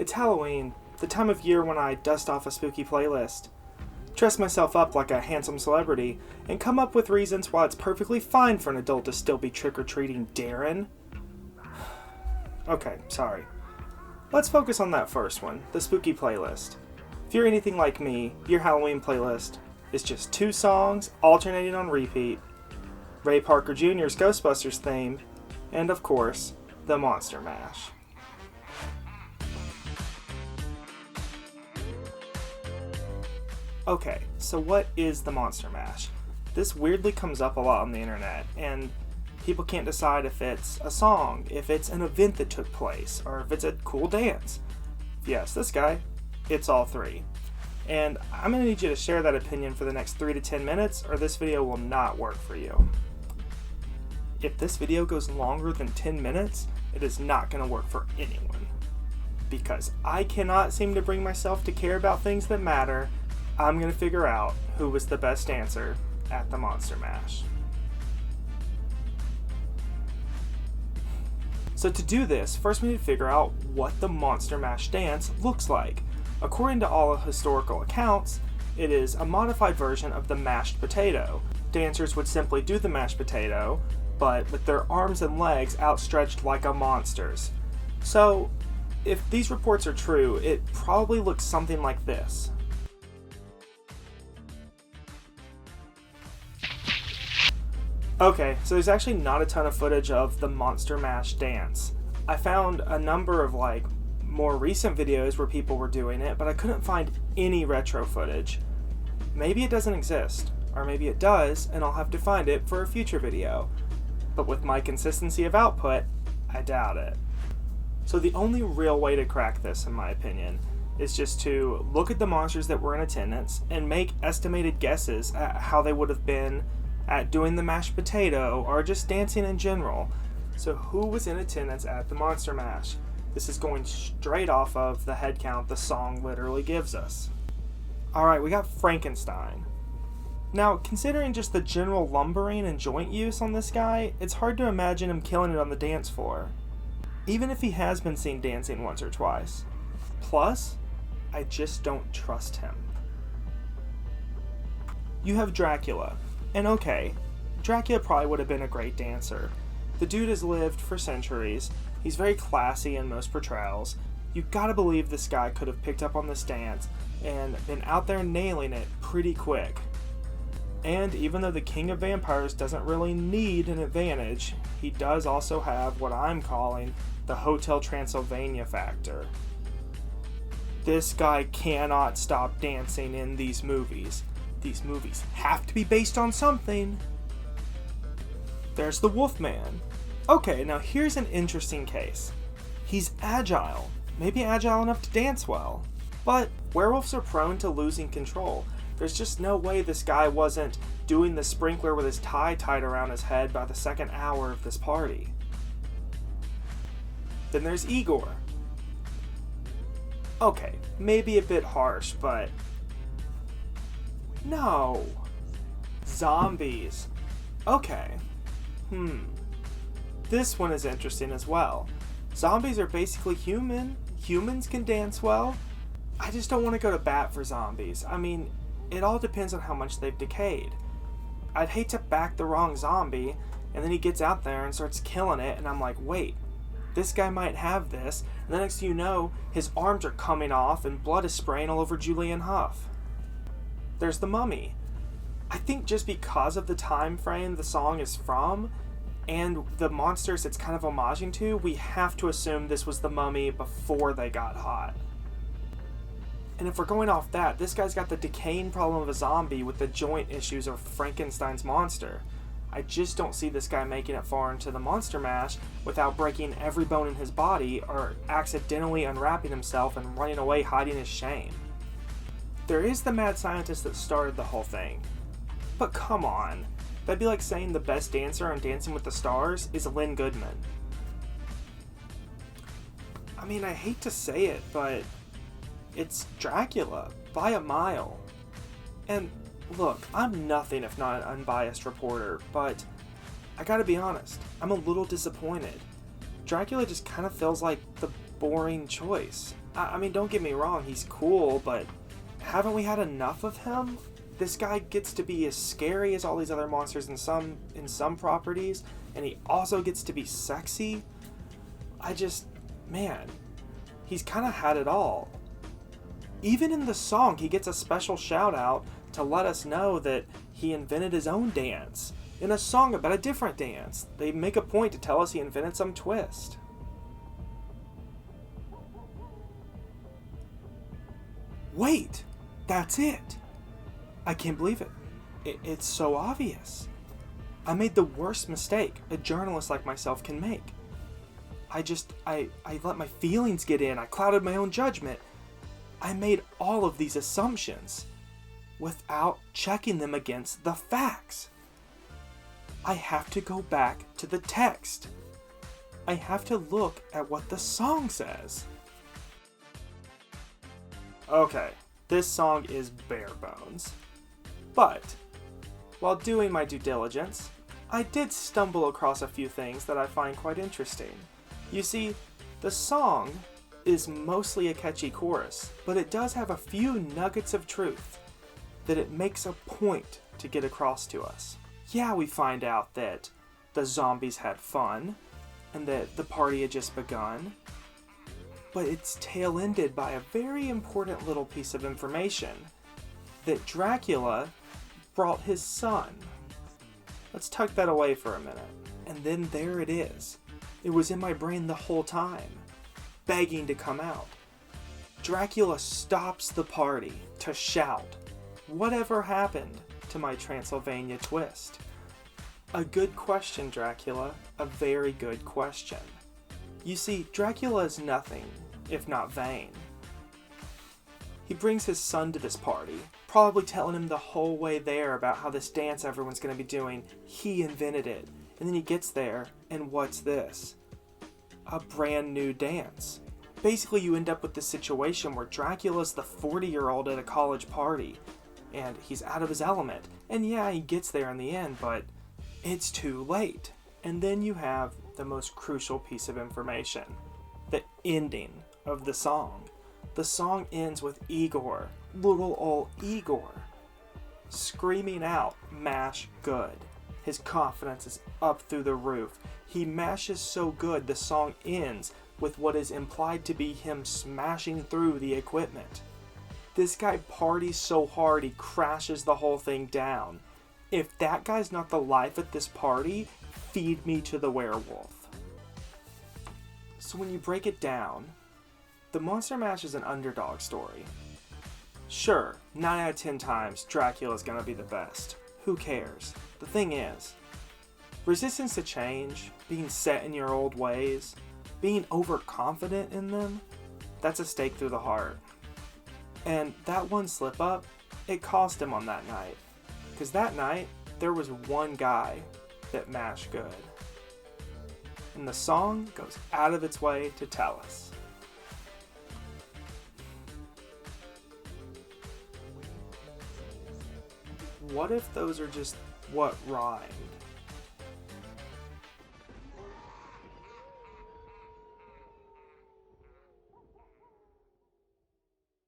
It's Halloween, the time of year when I dust off a spooky playlist, dress myself up like a handsome celebrity, and come up with reasons why it's perfectly fine for an adult to still be trick-or-treating Darren. Okay, sorry. Let's focus on that first one, the spooky playlist. If you're anything like me, your Halloween playlist is just 2 songs alternating on repeat, Ray Parker Jr.'s Ghostbusters theme, and of course, the Monster Mash. Okay, so what is the Monster Mash? This weirdly comes up a lot on the internet, and people can't decide if it's a song, if it's an event that took place, or if it's a cool dance. Yes, this guy, it's all 3. And I'm going to need you to share that opinion for the next 3 to 10 minutes, or this video will not work for you. If this video goes longer than 10 minutes, it is not going to work for anyone. Because I cannot seem to bring myself to care about things that matter, I'm going to figure out who was the best dancer at the Monster Mash. So to do this, first we need to figure out what the Monster Mash dance looks like. According to all historical accounts, it is a modified version of the mashed potato. Dancers would simply do the mashed potato, but with their arms and legs outstretched like a monster's. So, if these reports are true, it probably looks something like this. Okay, so there's actually not a ton of footage of the Monster Mash dance. I found a number of more recent videos where people were doing it, but I couldn't find any retro footage. Maybe it doesn't exist, or maybe it does, and I'll have to find it for a future video. But with my consistency of output, I doubt it. So the only real way to crack this, in my opinion, is just to look at the monsters that were in attendance and make estimated guesses at how they would have been at doing the mashed potato or just dancing in general. So who was in attendance at the Monster Mash? This is going straight off of the head count the song literally gives us. Alright, we got Frankenstein. Now, considering just the general lumbering and joint use on this guy, it's hard to imagine him killing it on the dance floor, even if he has been seen dancing once or twice. Plus, I just don't trust him. You have Dracula. And okay, Dracula probably would have been a great dancer. The dude has lived for centuries, he's very classy in most portrayals. You gotta believe this guy could have picked up on this dance and been out there nailing it pretty quick. And even though the King of Vampires doesn't really need an advantage, he does also have what I'm calling the Hotel Transylvania factor. This guy cannot stop dancing in these movies. These movies have to be based on something. There's the Wolfman. Okay, now here's an interesting case. He's agile, maybe agile enough to dance well, but werewolves are prone to losing control. There's just no way this guy wasn't doing the sprinkler with his tie tied around his head by the second hour of this party. Then there's Igor. Okay, maybe a bit harsh, but no. Zombies. Okay. This one is interesting as well. Zombies are basically human. Humans can dance well. I just don't want to go to bat for zombies. I mean, it all depends on how much they've decayed. I'd hate to back the wrong zombie, and then he gets out there and starts killing it, and I'm like, wait, this guy might have this, and the next thing you know, his arms are coming off and blood is spraying all over Julianne Hough. There's the Mummy. I think just because of the time frame the song is from, and the monsters it's kind of homaging to, we have to assume this was the Mummy before they got hot. And if we're going off that, this guy's got the decaying problem of a zombie with the joint issues of Frankenstein's monster. I just don't see this guy making it far into the Monster Mash without breaking every bone in his body or accidentally unwrapping himself and running away hiding his shame. There is the mad scientist that started the whole thing. But come on, that'd be like saying the best dancer on Dancing with the Stars is Lynn Goodman. I mean, I hate to say it, but it's Dracula, by a mile. And look, I'm nothing if not an unbiased reporter, but I gotta be honest, I'm a little disappointed. Dracula just kind of feels like the boring choice. I mean, don't get me wrong, he's cool, but haven't we had enough of him? This guy gets to be as scary as all these other monsters in some properties, and he also gets to be sexy. Man, he's kind of had it all. Even in the song, he gets a special shout out to let us know that he invented his own dance. In a song about a different dance, they make a point to tell us he invented some twist. Wait, that's it. I can't believe it. It's so obvious. I made the worst mistake a journalist like myself can make. I let my feelings get in. I clouded my own judgment. I made all of these assumptions without checking them against the facts. I have to go back to the text. I have to look at what the song says. Okay, this song is bare bones. But, while doing my due diligence, I did stumble across a few things that I find quite interesting. You see, the song is mostly a catchy chorus, but it does have a few nuggets of truth that it makes a point to get across to us. Yeah, we find out that the zombies had fun, and that the party had just begun, but it's tail-ended by a very important little piece of information, that Dracula brought his son. Let's tuck that away for a minute. And then there it is. It was in my brain the whole time, begging to come out. Dracula stops the party to shout, "Whatever happened to my Transylvania twist?" A good question, Dracula. A very good question. You see, Dracula is nothing if not vain. He brings his son to this party, probably telling him the whole way there about how this dance everyone's going to be doing, he invented it. And then he gets there, and what's this? A brand new dance. Basically, you end up with this situation where Dracula's the 40-year-old at a college party, and he's out of his element. And yeah, he gets there in the end, but it's too late. And then you have the most crucial piece of information, the ending of the song. The song ends with Igor, little old Igor, screaming out, "Mash good." His confidence is up through the roof. He mashes so good, the song ends with what is implied to be him smashing through the equipment. This guy parties so hard he crashes the whole thing down. If that guy's not the life at this party, feed me to the werewolf. So when you break it down, the Monster Mash is an underdog story. Sure, 9 out of 10 times, Dracula's gonna be the best. Who cares? The thing is, resistance to change, being set in your old ways, being overconfident in them, that's a stake through the heart. And that one slip up, it cost him on that night. Because that night, there was one guy that mashed good. And the song goes out of its way to tell us. What if those are just what rhymed?